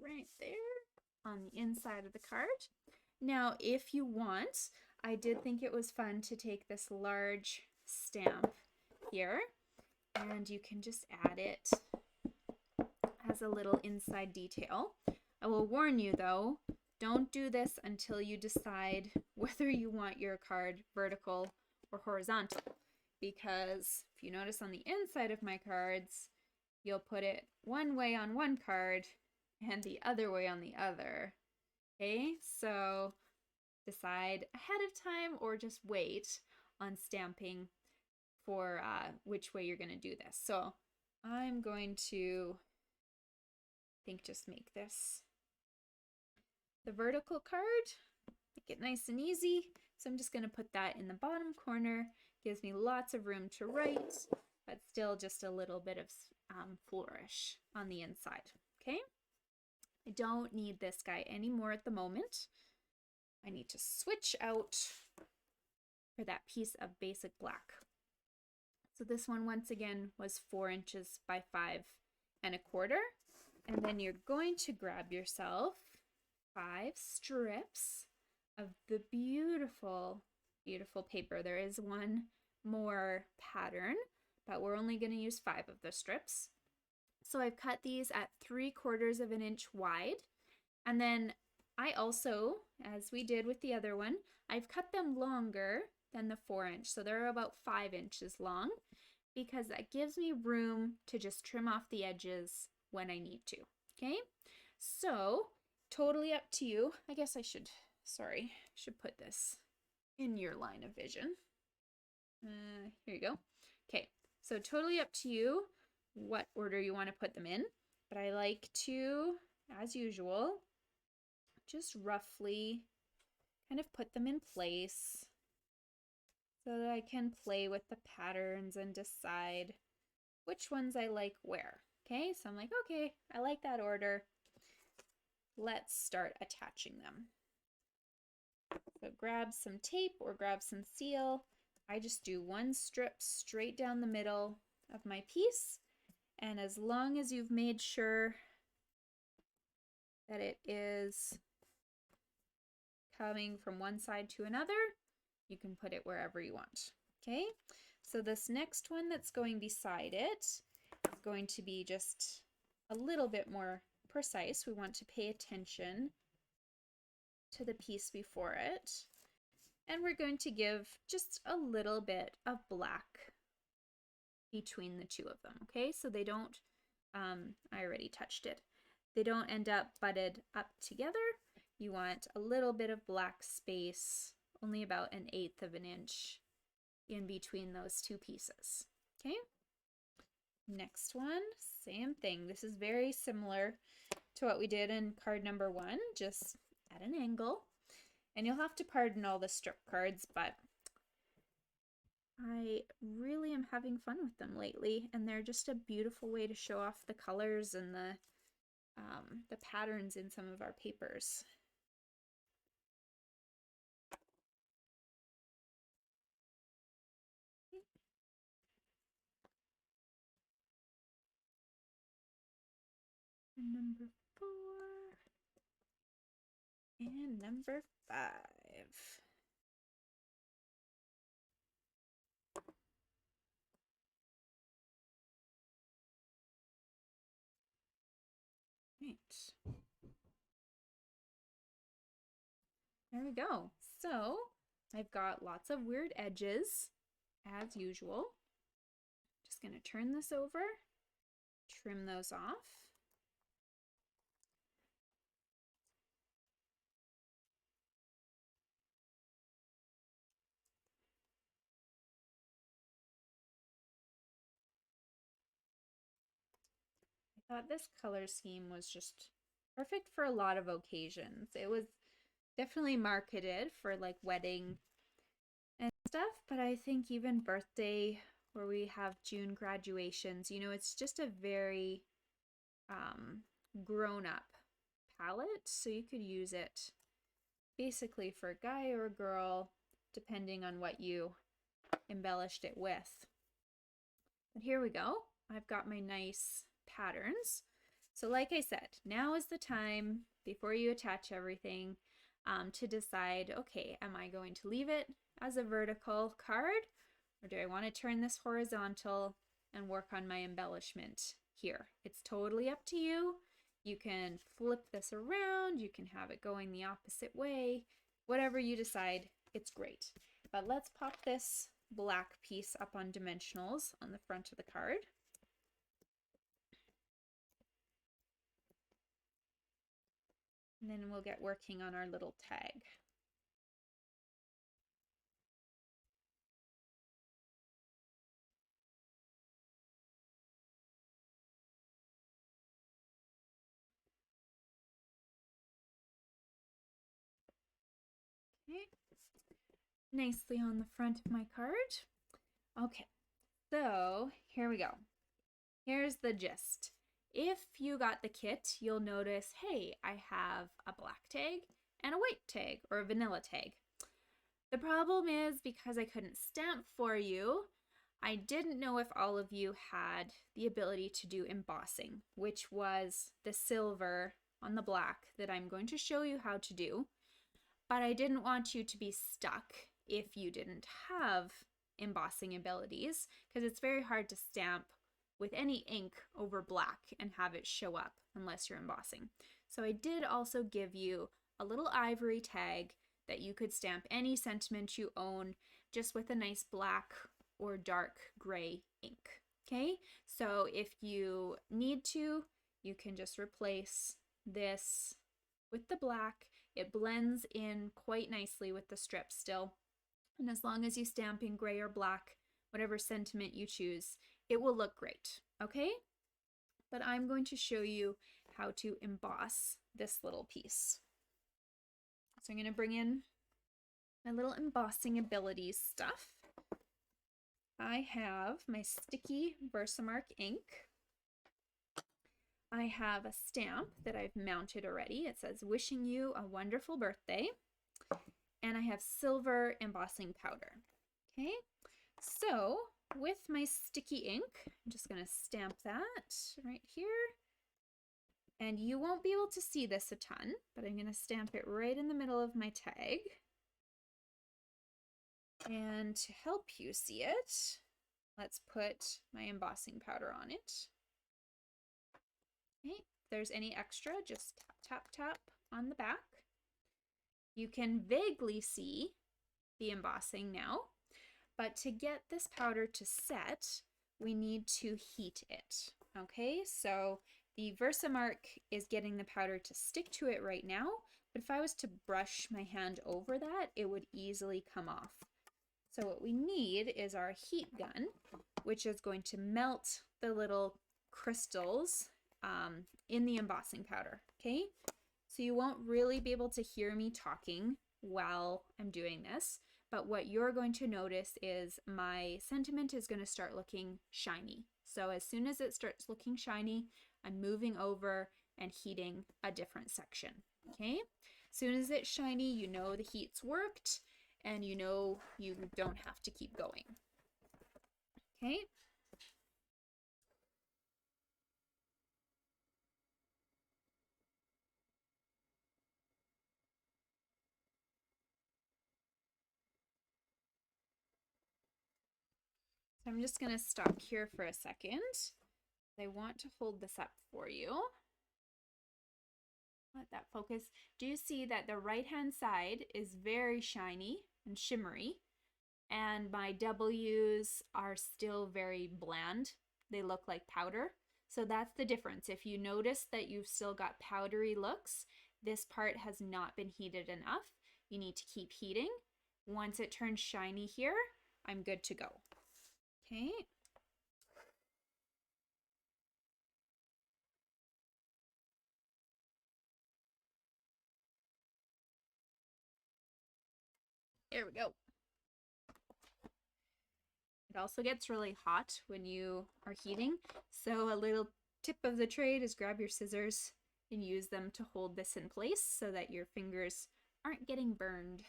A: Right there on the inside of the card. Now, if you want, I did think it was fun to take this large stamp here, and you can just add it as a little inside detail. I will warn you though, don't do this until you decide whether you want your card vertical or horizontal, because if you notice on the inside of my cards, you'll put it one way on one card and the other way on the other. Okay, so decide ahead of time or just wait on stamping for which way you're going to do this. So I'm going to, I think, just make this the vertical card, make it nice and easy. So I'm just going to put that in the bottom corner. Gives me lots of room to write, but still just a little bit of flourish on the inside. Okay, I don't need this guy anymore at the moment. I need to switch out for that piece of basic black. So this one once again was 4 inches by 5¼ inches. And then you're going to grab yourself 5 strips of the beautiful, beautiful paper. There is one more pattern, but we're only going to use 5 of the strips. So I've cut these at 3/4 inch wide. And then I also, as we did with the other one, I've cut them longer than the 4 inch. So they're about 5 inches long because that gives me room to just trim off the edges when I need to. Okay, so totally up to you. I guess I should put this in your line of vision. Here you go. Okay, so totally up to you what order you want to put them in, but I like to, as usual, just roughly kind of put them in place so that I can play with the patterns and decide which ones I like where. Okay, so I'm like, okay, I like that order. Let's start attaching them. So grab some tape or grab some seal. I just do 1 strip straight down the middle of my piece. And as long as you've made sure that it is coming from one side to another, you can put it wherever you want. Okay, so this next one that's going beside it is going to be just a little bit more precise. We want to pay attention to the piece before it. And we're going to give just a little bit of black between the two of them, okay? So they don't, I already touched it. They don't end up butted up together. You want a little bit of black space, only about 1/8 inch in between those two pieces, okay? Next one, same thing. This is very similar to what we did in card number 1, just at an angle. And you'll have to pardon all the strip cards, but I really am having fun with them lately, and they're just a beautiful way to show off the colors and the patterns in some of our papers. Number 4 and number 5. Right. There we go. So I've got lots of weird edges as usual. Just going to turn this over, trim those off. I thought this color scheme was just perfect for a lot of occasions. It was definitely marketed for like wedding and stuff, but I think even birthday, where we have June graduations, you know, it's just a very grown up palette, so you could use it basically for a guy or a girl, depending on what you embellished it with. But here we go. I've got my nice patterns. So like I said, now is the time before you attach everything to decide, okay, am I going to leave it as a vertical card, or do I want to turn this horizontal and work on my embellishment here? It's totally up to you. You can flip this around, you can have it going the opposite way, whatever you decide, it's great. But let's pop this black piece up on dimensionals on the front of the card. And then we'll get working on our little tag. Okay, nicely on the front of my card. Okay, so here we go. Here's the gist. If you got the kit, you'll notice, hey, I have a black tag and a white tag or a vanilla tag. The problem is, because I couldn't stamp for you, I didn't know if all of you had the ability to do embossing, which was the silver on the black that I'm going to show you how to do. But I didn't want you to be stuck if you didn't have embossing abilities, because it's very hard to stamp with any ink over black and have it show up unless you're embossing. So I did also give you a little ivory tag that you could stamp any sentiment you own just with a nice black or dark gray ink. Okay, so if you need to, you can just replace this with the black. It blends in quite nicely with the strip still. And as long as you stamp in gray or black, whatever sentiment you choose, it will look great, okay? But I'm going to show you how to emboss this little piece. So I'm going to bring in my little embossing abilities stuff. I have my sticky Versamark ink. I have a stamp that I've mounted already. It says, "Wishing you a wonderful birthday." And I have silver embossing powder. Okay, so with my sticky ink, I'm just going to stamp that right here. And you won't be able to see this a ton, but I'm going to stamp it right in the middle of my tag. And to help you see it, let's put my embossing powder on it. Okay, if there's any extra, just tap, tap, tap on the back. You can vaguely see the embossing now, but to get this powder to set, we need to heat it. Okay, so the Versamark is getting the powder to stick to it right now, but if I was to brush my hand over that, it would easily come off. So what we need is our heat gun, which is going to melt the little crystals in the embossing powder, okay? So you won't really be able to hear me talking while I'm doing this, but what you're going to notice is my sentiment is going to start looking shiny. So as soon as it starts looking shiny, I'm moving over and heating a different section, okay? As soon as it's shiny, you know the heat's worked, and you know you don't have to keep going, okay? So I'm just going to stop here for a second. I want to hold this up for you. let that focus. Do you see that the right-hand side is very shiny and shimmery, and my W's are still very bland? They look like powder. So that's the difference. If you notice that you've still got powdery looks, this part has not been heated enough. You need to keep heating. Once it turns shiny here, I'm good to go. Okay. There we go. It also gets really hot when you are heating, so a little tip of the trade is grab your scissors and use them to hold this in place so that your fingers aren't getting burned.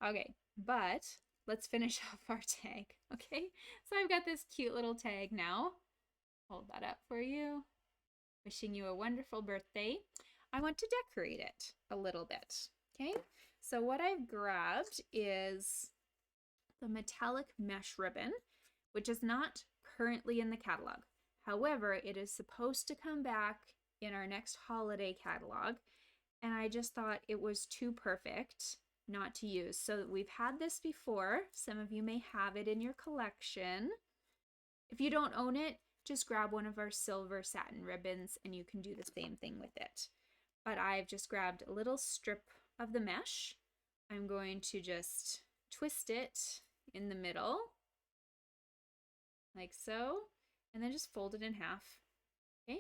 A: Okay, but let's finish off our tag, okay? So I've got this cute little tag now. Hold that up for you. Wishing you a wonderful birthday. I want to decorate it a little bit, okay? So what I've grabbed is the metallic mesh ribbon, which is not currently in the catalog. However, it is supposed to come back in our next holiday catalog, and I just thought it was too perfect not to use. So we've had this before. Some of you may have it in your collection. If you don't own it, just grab one of our silver satin ribbons and you can do the same thing with it. But I've just grabbed a little strip of the mesh. I'm going to just twist it in the middle, like so, and then just fold it in half, okay?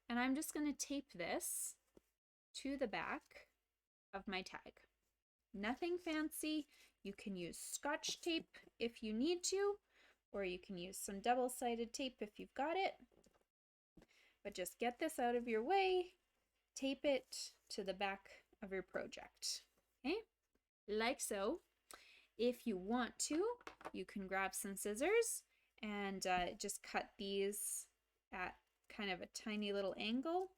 A: And I'm just going to tape this to the back of my tag. Nothing fancy. You can use Scotch tape if you need to, or you can use some double-sided tape if you've got it. But just get this out of your way, tape it to the back of your project, okay? Like so. If you want to, you can grab some scissors and just cut these at kind of a tiny little angle.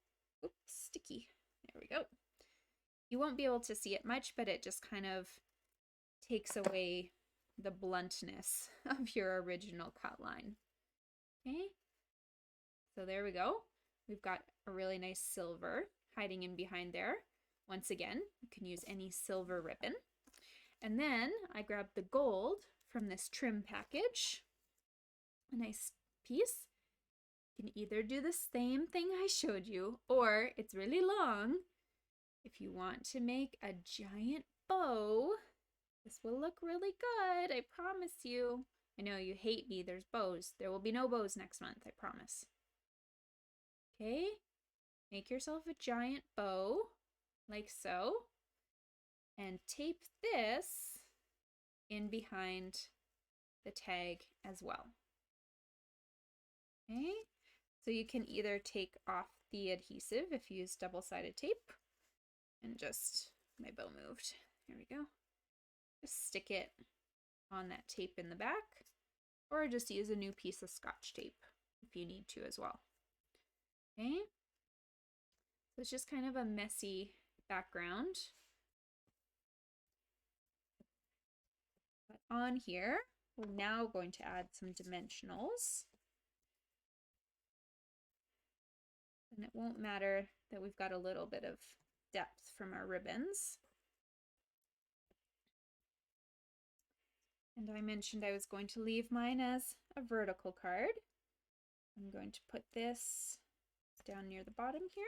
A: Oops, sticky. There we go. You won't be able to see it much, but it just kind of takes away the bluntness of your original cut line. Okay, so there we go. We've got a really nice silver hiding in behind there. Once again, you can use any silver ribbon. And then I grabbed the gold from this trim package, a nice piece. You can either do the same thing I showed you, or it's really long. If you want to make a giant bow, this will look really good, I promise you. I know you hate me, there's bows. There will be no bows next month, I promise. Okay, make yourself a giant bow, like so. And tape this in behind the tag as well. Okay, so you can either take off the adhesive if you use double-sided tape, and just, my bow moved, there we go. Just stick it on that tape in the back, or just use a new piece of Scotch tape if you need to as well. Okay, so it's just kind of a messy background. But on here, we're now going to add some dimensionals. And it won't matter that we've got a little bit of depth from our ribbons. And I mentioned I was going to leave mine as a vertical card. I'm going to put this down near the bottom here,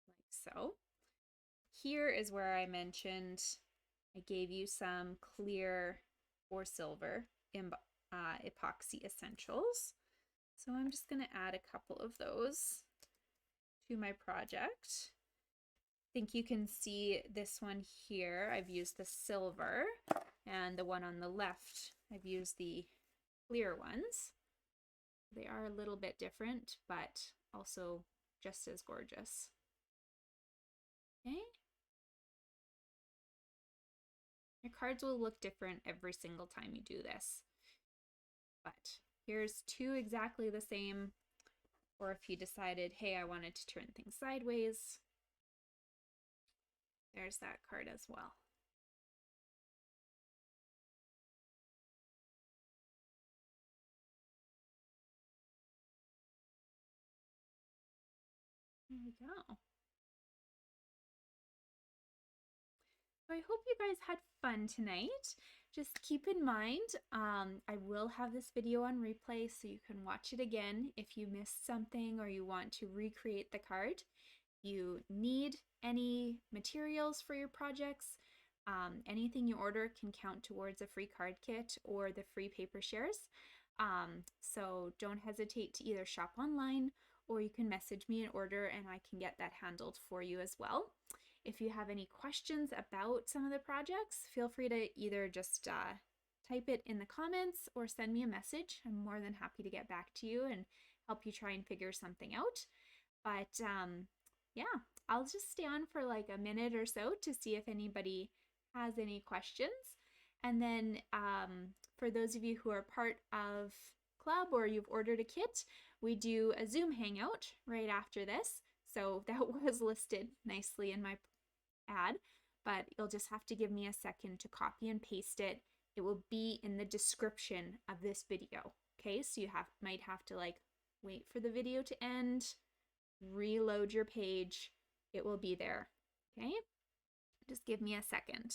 A: like so. Here is where I mentioned I gave you some clear or silver epoxy essentials. So I'm just going to add a couple of those to my project. I think you can see this one here. I've used the silver, and the one on the left, I've used the clear ones. They are a little bit different, but also just as gorgeous. Okay. Your cards will look different every single time you do this. But here's two exactly the same. Or if you decided, hey, I wanted to turn things sideways, there's that card as well. There we go. So I hope you guys had fun tonight. Just keep in mind, I will have this video on replay so you can watch it again if you missed something or you want to recreate the card. You need any materials for your projects. Anything you order can count towards a free card kit or the free paper shares. So don't hesitate to either shop online or you can message me an order and I can get that handled for you as well. If you have any questions about some of the projects, feel free to either just type it in the comments or send me a message. I'm more than happy to get back to you and help you try and figure something out. But yeah, I'll just stay on for like a minute or so to see if anybody has any questions. And then for those of you who are part of club or you've ordered a kit, we do a Zoom hangout right after this. So that was listed nicely in my ad, but you'll just have to give me a second to copy and paste it. It will be in the description of this video. Okay, so you might have to like wait for the video to end, reload your page. It will be there. Okay, just give me a second.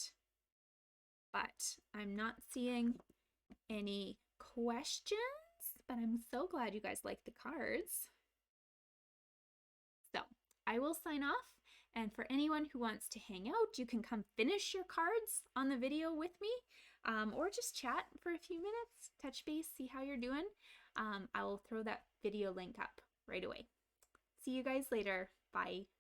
A: But I'm not seeing any questions, but I'm so glad you guys like the cards. So I will sign off. And for anyone who wants to hang out, you can come finish your cards on the video with me or just chat for a few minutes, touch base, see how you're doing. I will throw that video link up right away. See you guys later. Bye.